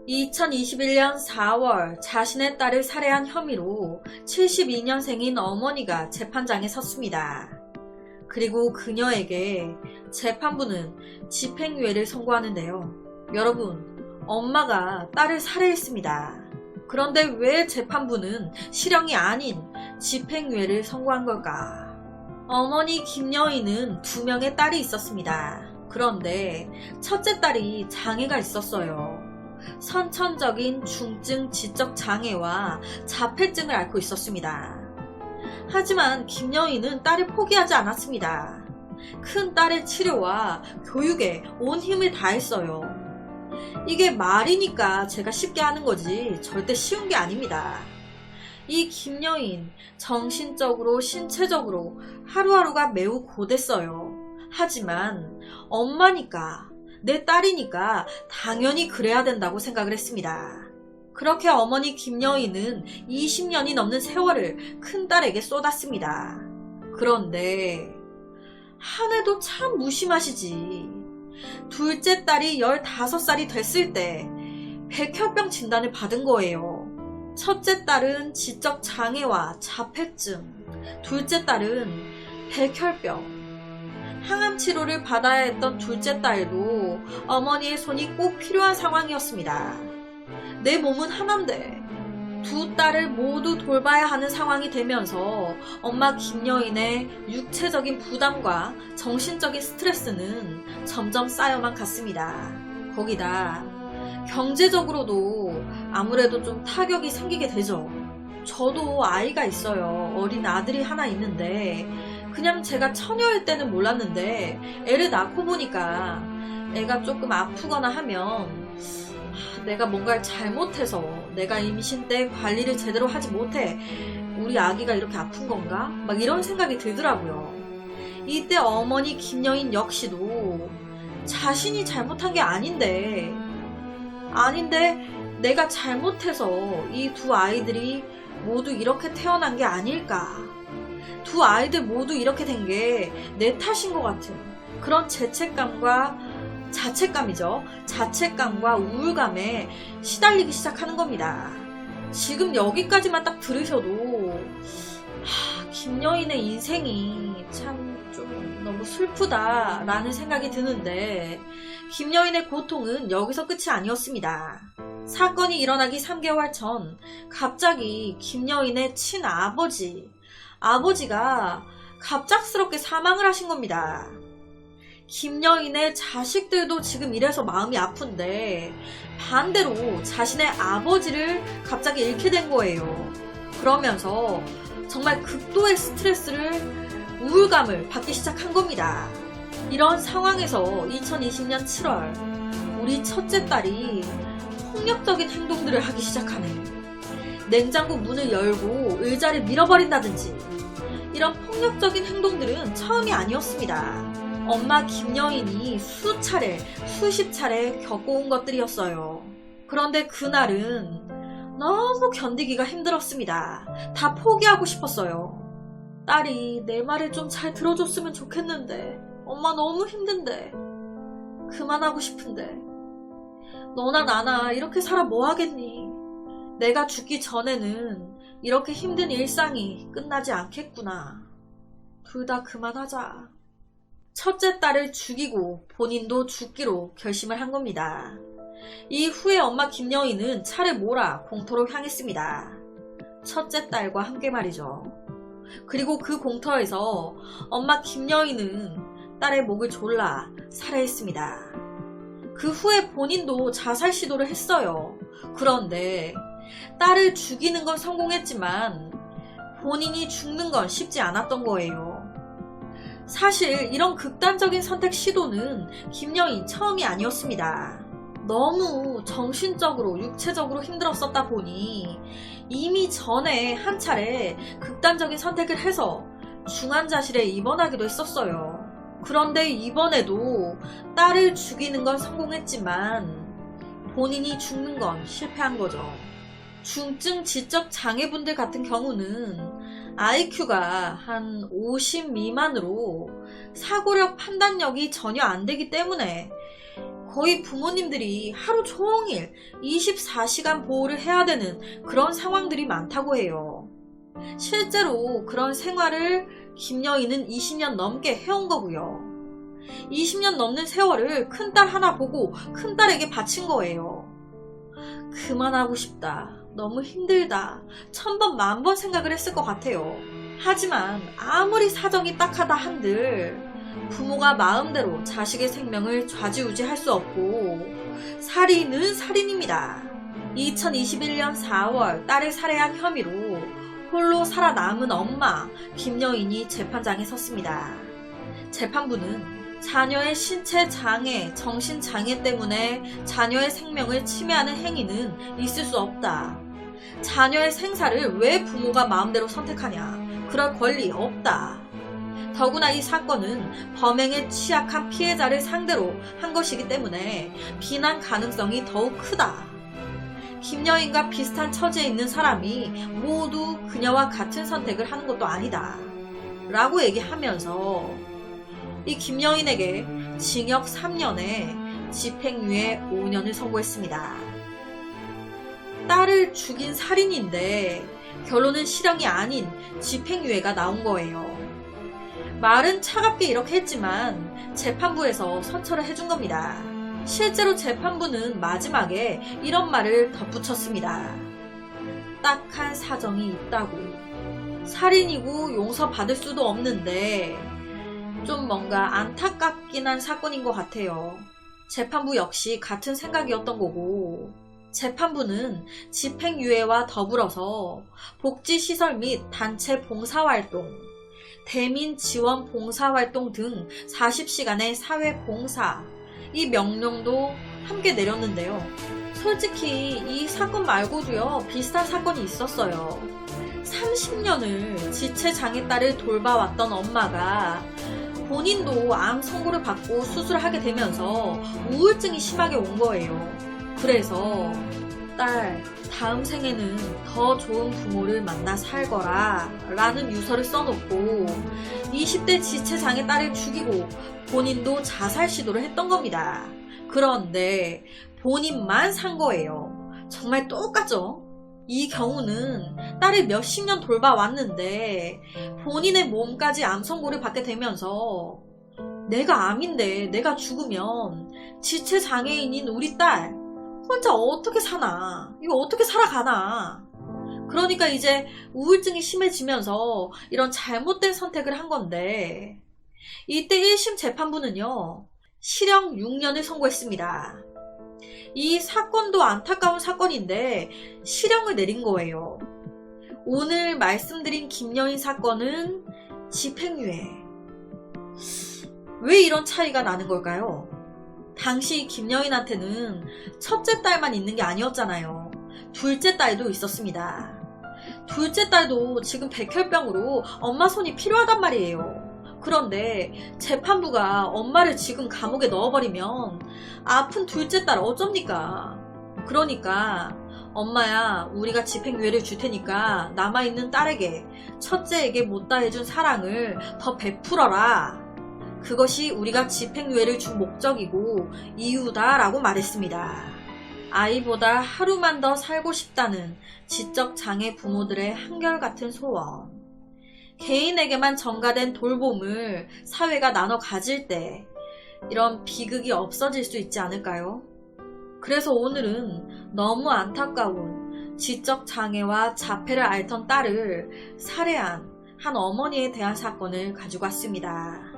2021년 4월 자신의 딸을 살해한 혐의로 72년생인 어머니가 재판장에 섰습니다. 그리고 그녀에게 재판부는 집행유예를 선고하는데요. 여러분, 엄마가 딸을 살해했습니다. 그런데 왜 재판부는 실형이 아닌 집행유예를 선고한 걸까? 어머니 김여인은 2명의 딸이 있었습니다. 그런데 첫째 딸이 장애가 있었어요. 선천적인 중증 지적 장애와 자폐증을 앓고 있었습니다. 하지만 김여인은 딸을 포기하지 않았습니다. 큰 딸의 치료와 교육에 온 힘을 다했어요. 이게 말이니까 제가 쉽게 하는 거지 절대 쉬운 게 아닙니다. 이 김여인 정신적으로 신체적으로 하루하루가 매우 고됐어요. 하지만 엄마니까 내 딸이니까 당연히 그래야 된다고 생각을 했습니다. 그렇게 어머니 김여인은 20년이 넘는 세월을 큰딸에게 쏟았습니다. 그런데 한 해도 참 무심하시지. 둘째 딸이 15살이 됐을 때 백혈병 진단을 받은 거예요. 첫째 딸은 지적 장애와 자폐증, 둘째 딸은 백혈병. 항암 치료를 받아야 했던 둘째 딸도 어머니의 손이 꼭 필요한 상황이었습니다. 내 몸은 하나인데 두 딸을 모두 돌봐야 하는 상황이 되면서 엄마 김여인의 육체적인 부담과 정신적인 스트레스는 점점 쌓여만 갔습니다. 거기다 경제적으로도 아무래도 좀 타격이 생기게 되죠. 저도 아이가 있어요. 어린 아들이 하나 있는데 그냥 제가 처녀일 때는 몰랐는데 애를 낳고 보니까 애가 조금 아프거나 하면 내가 뭔가를 잘못해서 내가 임신 때 관리를 제대로 하지 못해 우리 아기가 이렇게 아픈 건가? 막 이런 생각이 들더라고요. 이때 어머니 김여인 역시도 자신이 잘못한 게 아닌데 내가 잘못해서 이 두 아이들이 모두 이렇게 태어난 게 아닐까. 두 아이들 모두 이렇게 된 게 내 탓인 것 같은 그런 자책감과 우울감에 시달리기 시작하는 겁니다. 지금 여기까지만 딱 들으셔도 김여인의 인생이 참 좀 너무 슬프다라는 생각이 드는데 김여인의 고통은 여기서 끝이 아니었습니다. 사건이 일어나기 3개월 전 갑자기 김여인의 아버지가 갑작스럽게 사망을 하신 겁니다. 김여인의 자식들도 지금 이래서 마음이 아픈데 반대로 자신의 아버지를 갑자기 잃게 된 거예요. 그러면서 정말 극도의 우울감을 받기 시작한 겁니다. 이런 상황에서 2020년 7월 우리 첫째 딸이 폭력적인 행동들을 하기 시작하네. 냉장고 문을 열고 의자를 밀어버린다든지 이런 폭력적인 행동들은 처음이 아니었습니다. 엄마 김여인이 수십 차례 겪어온 것들이었어요. 그런데 그날은 너무 견디기가 힘들었습니다. 다 포기하고 싶었어요. 딸이 내 말을 좀 잘 들어줬으면 좋겠는데 엄마 너무 힘든데 그만하고 싶은데 너나 나나 이렇게 살아 뭐하겠니. 내가 죽기 전에는 이렇게 힘든 일상이 끝나지 않겠구나. 둘 다 그만하자. 첫째 딸을 죽이고 본인도 죽기로 결심을 한 겁니다. 이후에 엄마 김여인은 차를 몰아 공터로 향했습니다. 첫째 딸과 함께 말이죠. 그리고 그 공터에서 엄마 김여인은 딸의 목을 졸라 살해했습니다. 그 후에 본인도 자살 시도를 했어요. 그런데 딸을 죽이는 건 성공했지만 본인이 죽는 건 쉽지 않았던 거예요. 사실 이런 극단적인 선택 시도는 김여인 처음이 아니었습니다. 너무 정신적으로 육체적으로 힘들었었다 보니 이미 전에 한 차례 극단적인 선택을 해서 중환자실에 입원하기도 했었어요. 그런데 이번에도 딸을 죽이는 건 성공했지만 본인이 죽는 건 실패한 거죠. 중증 지적 장애분들 같은 경우는 IQ가 한 50 미만으로 사고력 판단력이 전혀 안 되기 때문에 거의 부모님들이 하루 종일 24시간 보호를 해야 되는 그런 상황들이 많다고 해요. 실제로 그런 생활을 김여인은 20년 넘게 해온 거고요. 20년 넘는 세월을 큰딸 하나 보고 큰딸에게 바친 거예요. 그만하고 싶다. 너무 힘들다. 1000번, 10,000번 생각을 했을 것 같아요. 하지만 아무리 사정이 딱하다 한들 부모가 마음대로 자식의 생명을 좌지우지할 수 없고 살인은 살인입니다. 2021년 4월 딸을 살해한 혐의로 홀로 살아남은 엄마 김여인이 재판장에 섰습니다. 재판부는 자녀의 신체 장애, 정신 장애 때문에 자녀의 생명을 침해하는 행위는 있을 수 없다. 자녀의 생사를 왜 부모가 마음대로 선택하냐? 그럴 권리 없다. 더구나 이 사건은 범행에 취약한 피해자를 상대로 한 것이기 때문에 비난 가능성이 더욱 크다. 김여인과 비슷한 처지에 있는 사람이 모두 그녀와 같은 선택을 하는 것도 아니다. 라고 얘기하면서 이 김여인에게 징역 3년에 집행유예 5년을 선고했습니다. 딸을 죽인 살인인데 결론은 실형이 아닌 집행유예가 나온 거예요. 말은 차갑게 이렇게 했지만 재판부에서 선처를 해준 겁니다. 실제로 재판부는 마지막에 이런 말을 덧붙였습니다. 딱한 사정이 있다고. 살인이고 용서받을 수도 없는데 좀 뭔가 안타깝긴 한 사건인 것 같아요. 재판부 역시 같은 생각이었던 거고, 재판부는 집행유예와 더불어서 복지시설 및 단체 봉사활동, 대민 지원 봉사활동 등 40시간의 사회봉사, 이 명령도 함께 내렸는데요. 솔직히 이 사건 말고도요, 비슷한 사건이 있었어요. 30년을 지체장애 딸을 돌봐왔던 엄마가 본인도 암 선고를 받고 수술을 하게 되면서 우울증이 심하게 온 거예요. 그래서 딸, 다음 생에는 더 좋은 부모를 만나 살거라 라는 유서를 써놓고 20대 지체장애 딸을 죽이고 본인도 자살 시도를 했던 겁니다. 그런데 본인만 산 거예요. 정말 똑같죠? 이 경우는 딸을 몇십 년 돌봐왔는데 본인의 몸까지 암 선고를 받게 되면서 내가 암인데 내가 죽으면 지체장애인인 우리 딸 혼자 어떻게 사나? 이거 어떻게 살아가나? 그러니까 이제 우울증이 심해지면서 이런 잘못된 선택을 한 건데 이때 1심 재판부는요, 실형 6년을 선고했습니다. 이 사건도 안타까운 사건인데 실형을 내린 거예요. 오늘 말씀드린 김여인 사건은 집행유예. 왜 이런 차이가 나는 걸까요? 당시 김여인한테는 첫째 딸만 있는 게 아니었잖아요. 둘째 딸도 있었습니다. 둘째 딸도 지금 백혈병으로 엄마 손이 필요하단 말이에요. 그런데 재판부가 엄마를 지금 감옥에 넣어버리면 아픈 둘째 딸 어쩝니까? 그러니까 엄마야, 우리가 집행유예를 줄 테니까 남아있는 딸에게, 첫째에게 못다 해준 사랑을 더 베풀어라. 그것이 우리가 집행유예를 준 목적이고 이유다라고 말했습니다. 아이보다 하루만 더 살고 싶다는 지적장애 부모들의 한결같은 소원. 개인에게만 전가된 돌봄을 사회가 나눠 가질 때 이런 비극이 없어질 수 있지 않을까요? 그래서 오늘은 너무 안타까운 지적장애와 자폐를 앓던 딸을 살해한 한 어머니에 대한 사건을 가지고 왔습니다.